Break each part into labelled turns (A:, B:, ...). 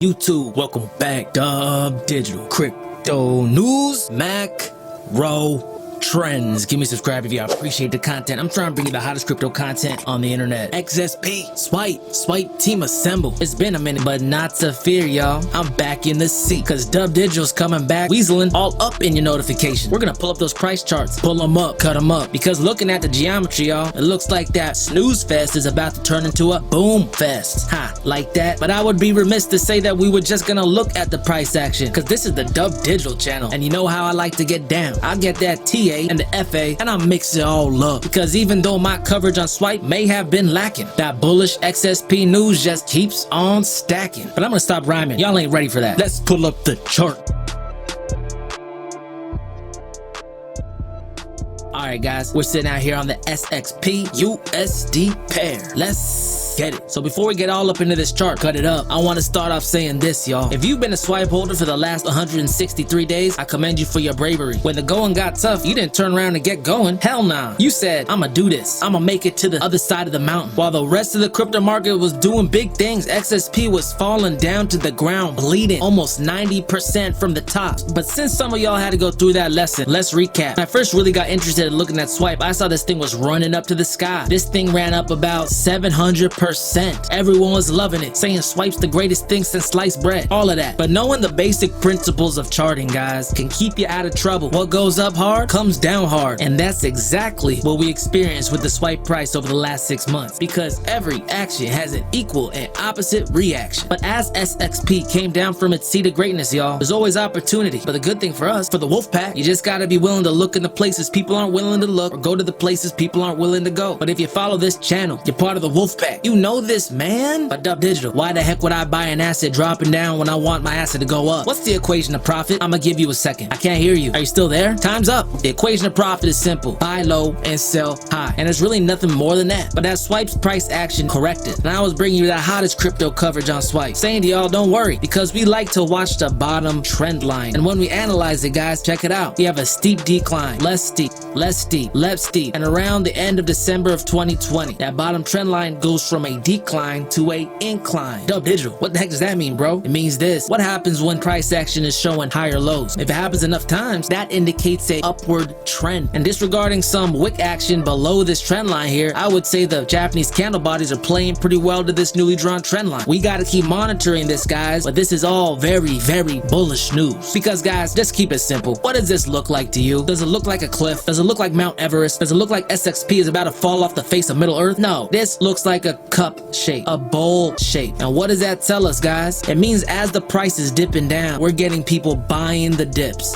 A: YouTube, welcome back. Dub Digital Crypto News, Macro Trends. Give me a subscribe if you appreciate the content. I'm trying to bring you the hottest crypto content on the internet. XSP, Swipe team assemble. It's been a minute, but not to fear, y'all. I'm back in the seat because Dub Digital's coming back, weaseling all up in your notifications. We're gonna pull up those price charts, pull them up, cut them up, because looking at the geometry, y'all, it looks like that snooze fest is about to turn into a boom fest. Like that. But I would be remiss to say that we were just gonna look at the price action, because this is the Dub Digital channel, and you know how I like to get down. I get that TA and the FA, and I mix it all up, because even though my coverage on Swipe may have been lacking, that bullish XSP news just keeps on stacking. But I'm gonna stop rhyming. Y'all ain't ready for that. Let's pull up the chart. Alright guys, we're sitting out here on the SXP USD pair. Let's get it. So before we get all up into this chart, cut it up, I want to start off saying this, y'all. If you've been a Swipe holder for the last 163 days, I commend you for your bravery. When the going got tough, you didn't turn around and get going. Hell nah. You said, I'ma do this. I'ma make it to the other side of the mountain. While the rest of the crypto market was doing big things, XSP was falling down to the ground, bleeding almost 90% from the top. But since some of y'all had to go through that lesson, let's recap. When I first really got interested in looking at Swipe, I saw this thing was running up to the sky. This thing ran up about 700%. Everyone was loving it, saying Swipe's the greatest thing since sliced bread, all of that. But knowing the basic principles of charting, guys, can keep you out of trouble. What goes up hard comes down hard, and that's exactly what we experienced with the Swipe price over the last 6 months, because every action has an equal and opposite reaction. But as SXP came down from its seat of greatness, y'all, there's always opportunity. But the good thing for us, for the wolf pack, you just gotta be willing to look in the places people aren't willing to look, or go to the places people aren't willing to go. But if you follow this channel, you're part of the wolf pack. You know this, man. But Dub Digital, why the heck would I buy an asset dropping down when I want my asset to go up? What's the equation of profit? I'm gonna give you a second. I can't hear you. Are you still there? Time's up. The equation of profit is simple. Buy low and sell high. And there's really nothing more than that. But as Swipe's price action corrected, and I was bringing you the hottest crypto coverage on Swipe, saying to y'all, don't worry, because we like to watch the bottom trend line. And when we analyze it, guys, check it out. We have a steep decline, less steep, left steep, and around the end of December of 2020, that bottom trend line goes from a decline to a incline. Dub Digital, what the heck does that mean, bro? It means this. What happens when price action is showing higher lows? If it happens enough times, that indicates a upward trend. And disregarding some wick action below this trend line here, I would say the Japanese candle bodies are playing pretty well to this newly drawn trend line. We gotta keep monitoring this, guys, but this is all very, very bullish news. Because guys, just keep it simple. What does this look like to you? Does it look like a cliff? Does it look like Mount Everest? Does it look like SXP is about to fall off the face of Middle Earth? No, this looks like a cup shape, a bowl shape. And what does that tell us, guys? It means as the price is dipping down, we're getting people buying the dips.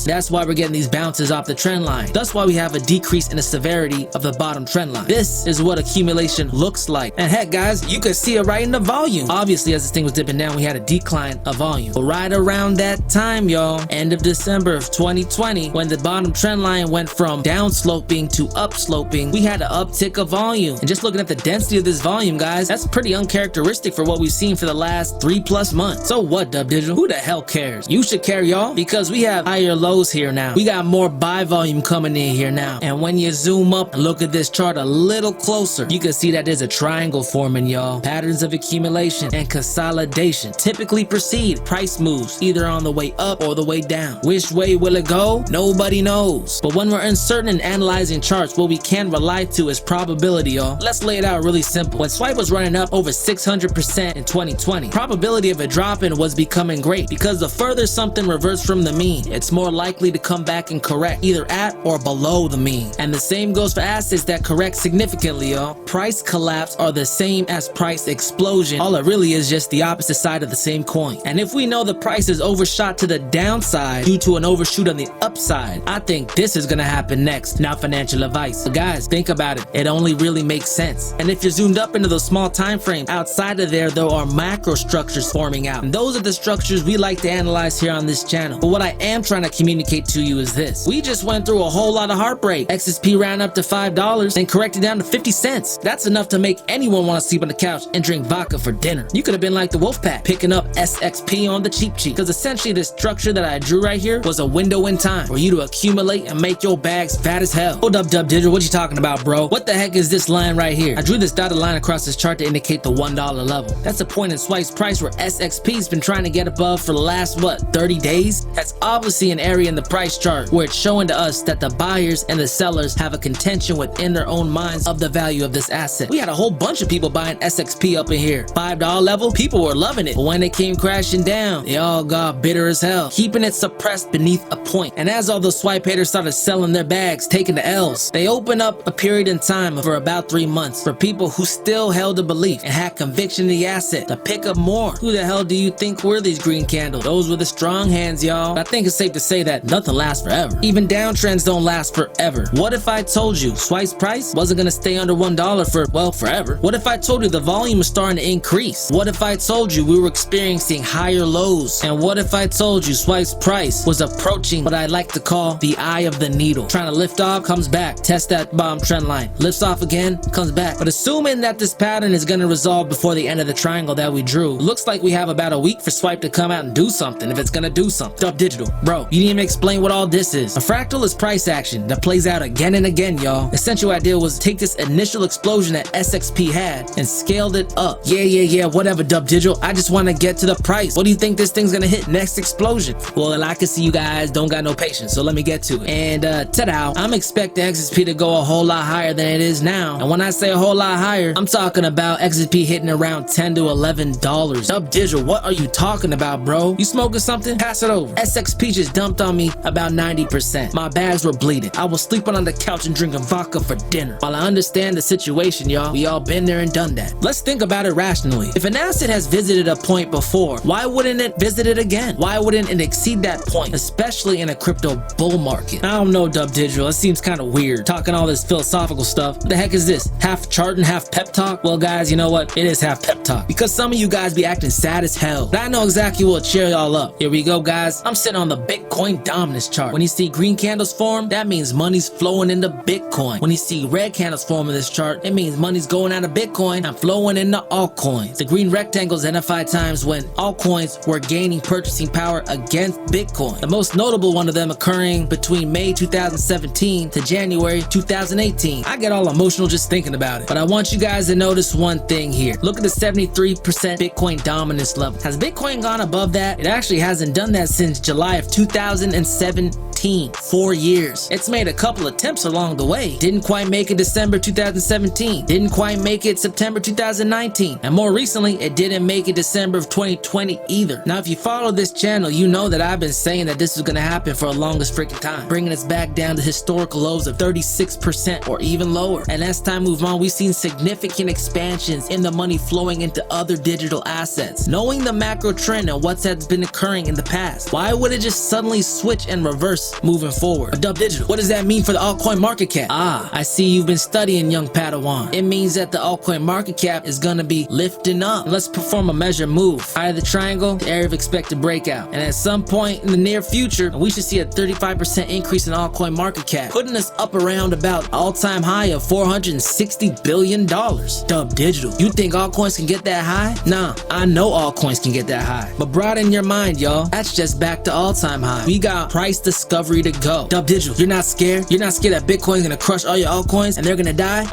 A: That's why we're getting these bounces off the trend line. That's why we have a decrease in the severity of the bottom trend line. This is what accumulation looks like. And heck, guys, you could see it right in the volume. Obviously, as this thing was dipping down, we had a decline of volume. But right around that time, y'all, end of December of 2020, when the bottom trend line went from down sloping to up sloping, we had an uptick of volume. And just looking at the density of this volume, guys, that's pretty uncharacteristic for what we've seen for the last 3+ months. So what, Dub Digital? Who the hell cares? You should care, y'all, because we have higher lows here now. We got more buy volume coming in here now. And when you zoom up and look at this chart a little closer, you can see that there's a triangle forming, y'all. Patterns of accumulation and consolidation typically precede price moves, either on the way up or the way down. Which way will it go? Nobody knows. But when we're uncertain in analyzing charts, what we can rely to is probability, y'all. Let's lay it out really simple. When Swipe was running up over 600% in 2020, probability of it dropping was becoming great, because the further something reverts from the mean, it's more likely to come back and correct either at or below the mean. And the same goes for assets that correct significantly, y'all. Price collapse are the same as price explosion. All it really is just the opposite side of the same coin. And if we know the price is overshot to the downside due to an overshoot on the upside, I think this is gonna happen next. Not financial advice, but guys, think about it. It only really makes sense. And if you're zoomed up into those small time frames, outside of there are macro structures forming out. And those are the structures we like to analyze here on this channel. But what I am trying to communicate to you is this. We just went through a whole lot of heartbreak. XSP ran up to $5 and corrected down to 50 cents. That's enough to make anyone want to sleep on the couch and drink vodka for dinner. You could have been like the wolf pack, picking up SXP on the cheap, because essentially the structure that I drew right here was a window in time for you to accumulate and make your bags fat as hell. Hold up, Dub Digital, what you talking about, bro? What the heck is this line right here? I drew this dotted line across this chart to indicate the $1 level. That's a point in Swipe's price where SXP's been trying to get above for the last, 30 days? That's obviously an area in the price chart where it's showing to us that the buyers and the sellers have a contention within their own minds of the value of this asset. We had a whole bunch of people buying SXP up in here. $5 level, people were loving it. But when it came crashing down, they all got bitter as hell, keeping it suppressed beneath a point. And as all the Swipe haters started selling their bags, taking the L's, they opened up a period in time for about 3 months for people who still held a belief and had conviction in the asset to pick up more. Who the hell do you think were these green candles? Those were the strong hands, y'all. I think it's safe to say that nothing lasts forever. Even downtrends don't last forever. What if I told you Swipe's price wasn't gonna stay under $1 for, forever? What if I told you the volume was starting to increase? What if I told you we were experiencing higher lows? And what if I told you Swipe's price was approaching what I like to call the eye of the needle? Trying to lift off, comes back, test that bottom trend line, lifts off again, comes back. But assuming that this pattern is gonna resolve before the end of the triangle that we drew, it looks like we have about a week for Swipe to come out and do something, if it's gonna do something. Dub Digital, bro, you didn't even explain what all this is. A fractal is price action that plays out again and again, y'all. The essential idea was take this initial explosion that SXP had and scaled it up. Yeah, whatever, Dub Digital. I just want to get to the price. What do you think this thing's gonna hit next explosion? Well, I can see you guys don't got no patience, so let me get to it. And ta-da, I'm expecting XSP to go a whole lot higher than it is now. And when I say a whole lot higher, I'm talking about XSP hitting around $10 to $11. Dub Digital, what are you talking about, bro? You smoking something? Pass it over. SXP just dumped on me about 90%. My bags were bleeding. I was sleeping on the couch and drinking vodka for dinner. While I understand the situation, y'all, we all been there and done that. Let's think about it rationally. If an asset has visited a point before, why wouldn't it visit it again? Why wouldn't it exceed that point, especially in a crypto bull market? I don't know, Dub Digital. It seems kind of weird talking all this philosophical stuff. What the heck is this? Half chart and half pep talk? Well, guys, you know what? It is half pep talk because some of you guys be acting sad as hell. But I know exactly what will cheer y'all up. Here we go, guys. I'm sitting on the Bitcoin dominance chart. When you see green candles form, that means money's flowing into Bitcoin. When you see red candles form in this chart, it means money's going out of Bitcoin and flowing into altcoins. The green rectangles identify times when altcoins were gaining purchasing power against Bitcoin. The most notable one of them occurring between May 2017 to January 2018. I get all emotional just thinking about it. But I want you guys to notice one thing here. Look at the 73% Bitcoin dominance level. Has Bitcoin gone above that? It actually hasn't done that since July of 2017. 4 years. It's made a couple attempts along the way. Didn't quite make it December 2017. Didn't quite make it September 2019. And more recently, it didn't make it December of 2020 either. Now, if you follow this channel, you know that I've been saying that this is going to happen for the longest freaking time, bringing us back down to historical lows of 36% or even lower. And as time moves on, we've seen significant expansions in the money flowing into other digital assets. Knowing the macro trend and what's has been occurring in the past, why would it just suddenly switch and reverse moving forward? But Dub Digital, what does that mean for the altcoin market cap? I see you've been studying, young Padawan. It means that the altcoin market cap is going to be lifting up. Let's perform a measure move. Eye of the triangle, the area of expected breakout. And at some point in the near future, we should see a 35% increase in altcoin market cap, putting us up around about all-time high of $460 billion. Dub Digital, you think altcoins can get that high? Nah, I know altcoins can get that high. But broaden your mind, y'all. That's just back to all-time high. We got price discovery to go. Dub Digital, you're not scared? You're not scared that Bitcoin's gonna crush all your altcoins and they're gonna die?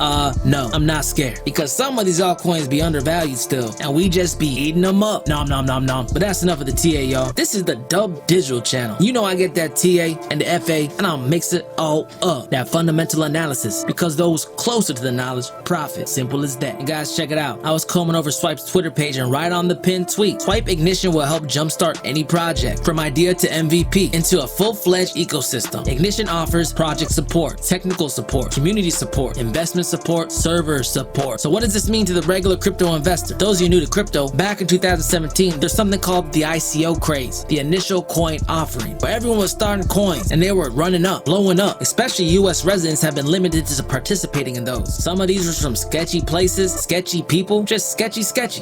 A: No, I'm not scared. Because some of these altcoins be undervalued still, and we just be eating them up. Nom. But that's enough of the TA, y'all. This is the Dub Digital channel. You know I get that TA and the FA, and I'll mix it all up. That fundamental analysis, because those closer to the knowledge profit. Simple as that. And guys, check it out. I was combing over Swipe's Twitter page, and right on the pinned tweet, Swipe Ignition will help jumpstart any project, from idea to MVP, into a full-fledged ecosystem. Ignition offers project support, technical support, community support, investment support, server support. So what does this mean to the regular crypto investor? Those of you new to crypto, back in 2017, there's something called the ICO craze, the initial coin offering, where everyone was starting coins and they were running up, blowing up. Especially US residents have been limited to participating in those. Some of these are from sketchy places, sketchy people, just sketchy.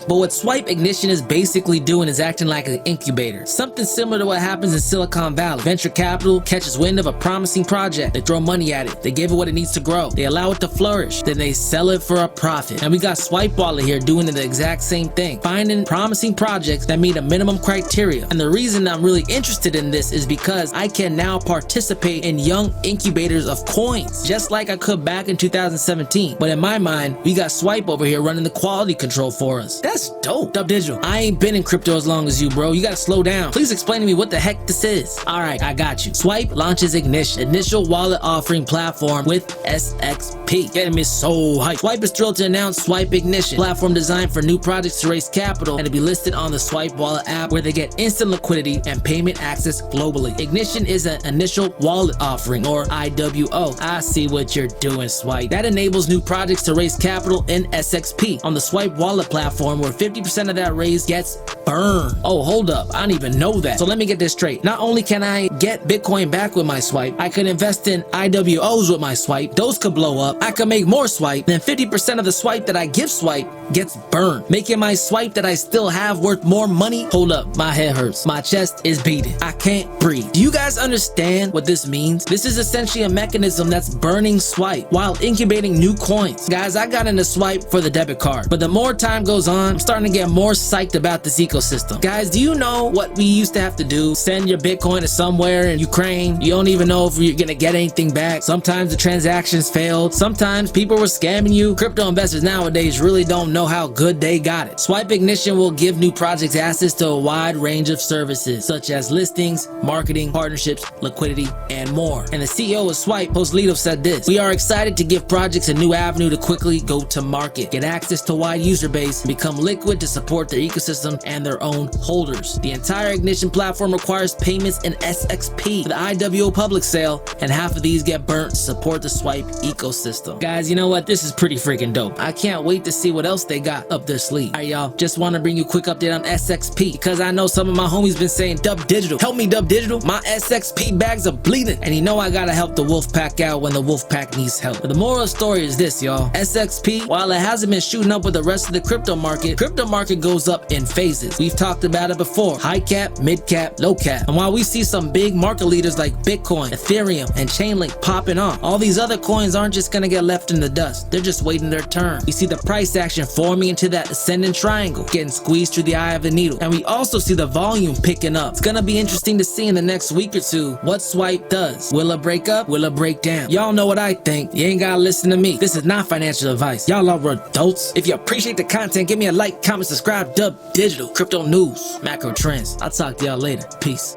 A: But what Swipe Ignition is basically doing is acting like an incubator. Something similar to what happens in Silicon Valley. Venture capital catches wind of a promising project. They throw money at it. They give it what it needs to grow. They allow it to flourish. Then they sell it for a profit. And we got Swipe Wallet here doing the exact same thing. Finding promising projects that meet a minimum criteria. And the reason I'm really interested in this is because I can now participate in young incubators of coins, just like I could back in 2017. But in my mind, mind, we got Swipe over here running the quality control for us. That's dope. Dub Digital, I ain't been in crypto as long as you, bro. You gotta slow down. Please explain to me what the heck this is. Alright, I got you. Swipe launches Ignition, initial wallet offering platform with SXP. Getting me so hyped. Swipe is thrilled to announce Swipe Ignition, platform designed for new projects to raise capital and to be listed on the Swipe wallet app where they get instant liquidity and payment access globally. Ignition is an initial wallet offering, or IWO. I see what you're doing, Swipe. That enables new projects to raise capital in SXP on the Swipe wallet platform, where 50% of that raise gets burned. Oh, hold up. I didn't even know that. So let me get this straight. Not only can I get Bitcoin back with my Swipe, I could invest in IWOs with my Swipe. Those could blow up. I could make more Swipe. Then 50% of the Swipe that I give Swipe gets burned, making my Swipe that I still have worth more money. Hold up. My head hurts. My chest is beating. I can't breathe. Do you guys understand what this means? This is essentially a mechanism that's burning Swipe while incubating new coins. Guys, I got into Swipe for the debit card, but the more time goes on, I'm starting to get more psyched about this ecosystem. Guys, do you know what we used to have to do? Send your Bitcoin to somewhere in Ukraine. You don't even know if you're gonna get anything back. Sometimes the transactions failed. Sometimes people were scamming you. Crypto investors nowadays really don't know how good they got it. Swipe Ignition will give new projects access to a wide range of services, such as listings, marketing, partnerships, liquidity, and more. And the CEO of Swipe, Post-Lito, said this: "We are excited to give projects a new avenue to quickly go to market, get access to a wide user base, and become liquid to support their ecosystem and their own holders. The entire Ignition platform requires payments in SXP for the IWO public sale, and half of these get burnt to support the Swipe ecosystem." Guys, you know what? This is pretty freaking dope. I can't wait to see what else they got up their sleeve. Alright, y'all, just want to bring you a quick update on SXP, because I know some of my homies been saying, "Dub Digital, help me, Dub Digital. My SXP bags are bleeding." And you know I gotta help the wolf pack out when the wolf pack needs help. But the moral of the story is this, y'all. SXP, while it hasn't been shooting up with the rest of the crypto market goes up in phases. We've talked about it before. High cap, mid cap, low cap. And while we see some big market leaders like Bitcoin, Ethereum, and Chainlink popping off, all these other coins aren't just gonna get left in the dust. They're just waiting their turn. We see the price action forming into that ascending triangle, getting squeezed through the eye of the needle. And we also see the volume picking up. It's gonna be interesting to see in the next week or two what Swipe does. Will it break up? Will it break down? Y'all know what I think. You ain't gotta listen to me. This is not financial advice. Y'all are adults. If you appreciate the content, give me a like, comment, subscribe. Dub Digital, crypto news, macro trends. I'll talk to y'all later. Peace.